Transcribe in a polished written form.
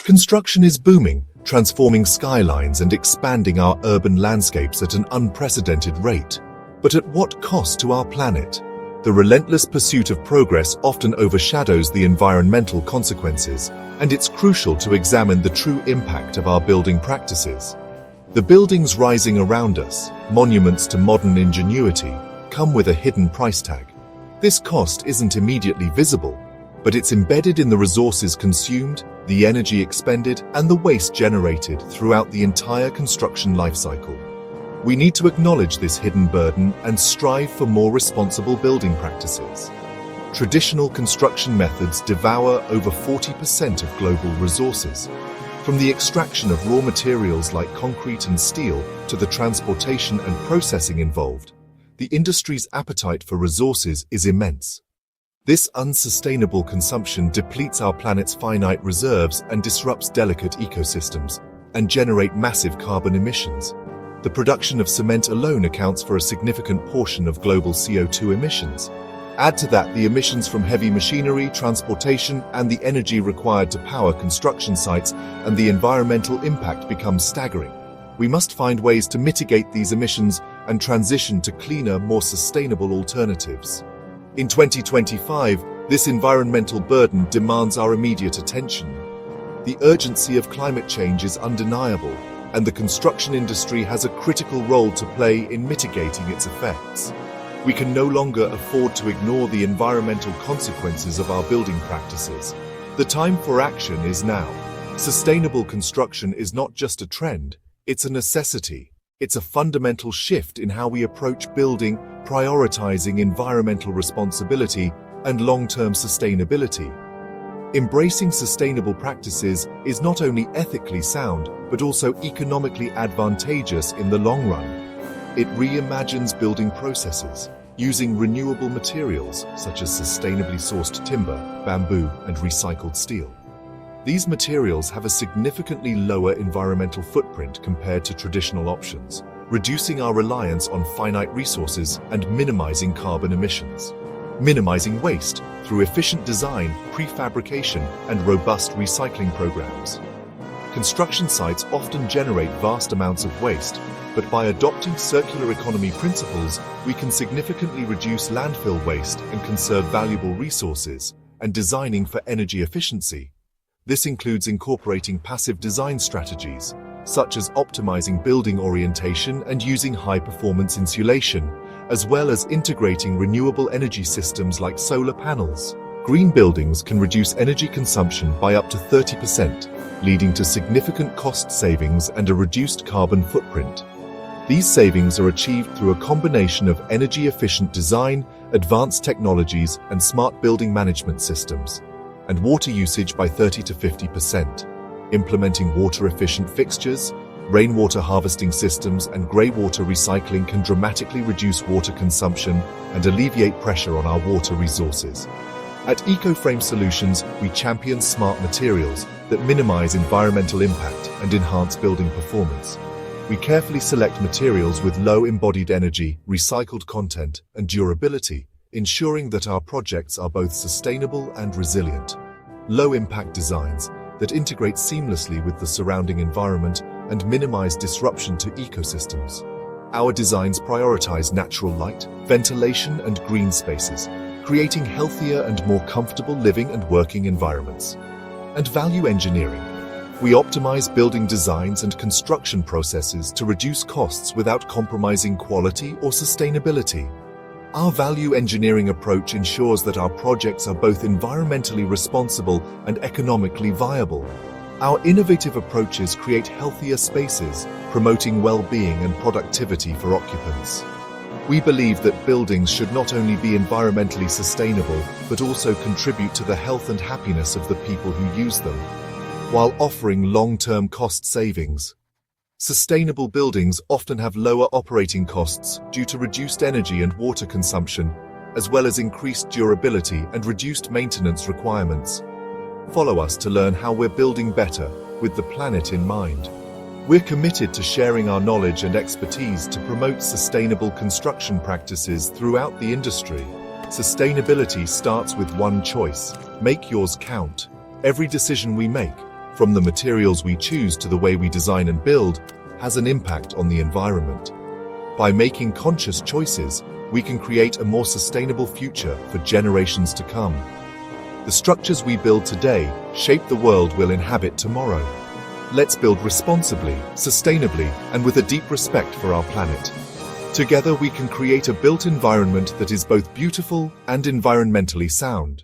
Construction is booming, transforming skylines and expanding our urban landscapes at an unprecedented rate. But at what cost to our planet? The relentless pursuit of progress often overshadows the environmental consequences, and it's crucial to examine the true impact of our building practices. The buildings rising around us, monuments to modern ingenuity, come with a hidden price tag. This cost isn't immediately visible, but it's embedded in the resources consumed, the energy expended, and the waste generated throughout the entire construction lifecycle. We need to acknowledge this hidden burden and strive for more responsible building practices. Traditional construction methods devour over 40% of global resources. From the extraction of raw materials like concrete and steel to the transportation and processing involved, the industry's appetite for resources is immense. This unsustainable consumption depletes our planet's finite reserves and disrupts delicate ecosystems, and generate massive carbon emissions. The production of cement alone accounts for a significant portion of global CO2 emissions. Add to that the emissions from heavy machinery, transportation, and the energy required to power construction sites, and the environmental impact becomes staggering. We must find ways to mitigate these emissions and transition to cleaner, more sustainable alternatives. In 2025, this environmental burden demands our immediate attention. The urgency of climate change is undeniable, and the construction industry has a critical role to play in mitigating its effects. We can no longer afford to ignore the environmental consequences of our building practices. The time for action is now. Sustainable construction is not just a trend, it's a necessity. It's a fundamental shift in how we approach building, prioritizing environmental responsibility and long-term sustainability. Embracing sustainable practices is not only ethically sound, but also economically advantageous in the long run. It reimagines building processes, using renewable materials such as sustainably sourced timber, bamboo, and recycled steel. These materials have a significantly lower environmental footprint compared to traditional options, reducing our reliance on finite resources and minimizing carbon emissions. Minimizing waste through efficient design, prefabrication, and robust recycling programs. Construction sites often generate vast amounts of waste, but by adopting circular economy principles, we can significantly reduce landfill waste and conserve valuable resources, and designing for energy efficiency. This includes incorporating passive design strategies, such as optimizing building orientation and using high-performance insulation, as well as integrating renewable energy systems like solar panels. Green buildings can reduce energy consumption by up to 30%, leading to significant cost savings and a reduced carbon footprint. These savings are achieved through a combination of energy-efficient design, advanced technologies, and smart building management systems, and water usage by 30 to 50%. Implementing water-efficient fixtures, rainwater harvesting systems, and grey-water recycling can dramatically reduce water consumption and alleviate pressure on our water resources. At EcoFrame Solutions, we champion smart materials that minimize environmental impact and enhance building performance. We carefully select materials with low embodied energy, recycled content, and durability, ensuring that our projects are both sustainable and resilient. Low-impact designs that integrate seamlessly with the surrounding environment and minimize disruption to ecosystems. Our designs prioritize natural light, ventilation, and green spaces, creating healthier and more comfortable living and working environments. And value engineering. We optimize building designs and construction processes to reduce costs without compromising quality or sustainability. Our value engineering approach ensures that our projects are both environmentally responsible and economically viable. Our innovative approaches create healthier spaces, promoting well-being and productivity for occupants. We believe that buildings should not only be environmentally sustainable, but also contribute to the health and happiness of the people who use them, while offering long-term cost savings. Sustainable buildings often have lower operating costs due to reduced energy and water consumption, as well as increased durability and reduced maintenance requirements. Follow us to learn how we're building better with the planet in mind. We're committed to sharing our knowledge and expertise to promote sustainable construction practices throughout the industry. Sustainability starts with one choice: make yours count. Every decision we make, from the materials we choose to the way we design and build, has an impact on the environment. By making conscious choices, we can create a more sustainable future for generations to come. The structures we build today shape the world we'll inhabit tomorrow. Let's build responsibly, sustainably, and with a deep respect for our planet. Together we can create a built environment that is both beautiful and environmentally sound.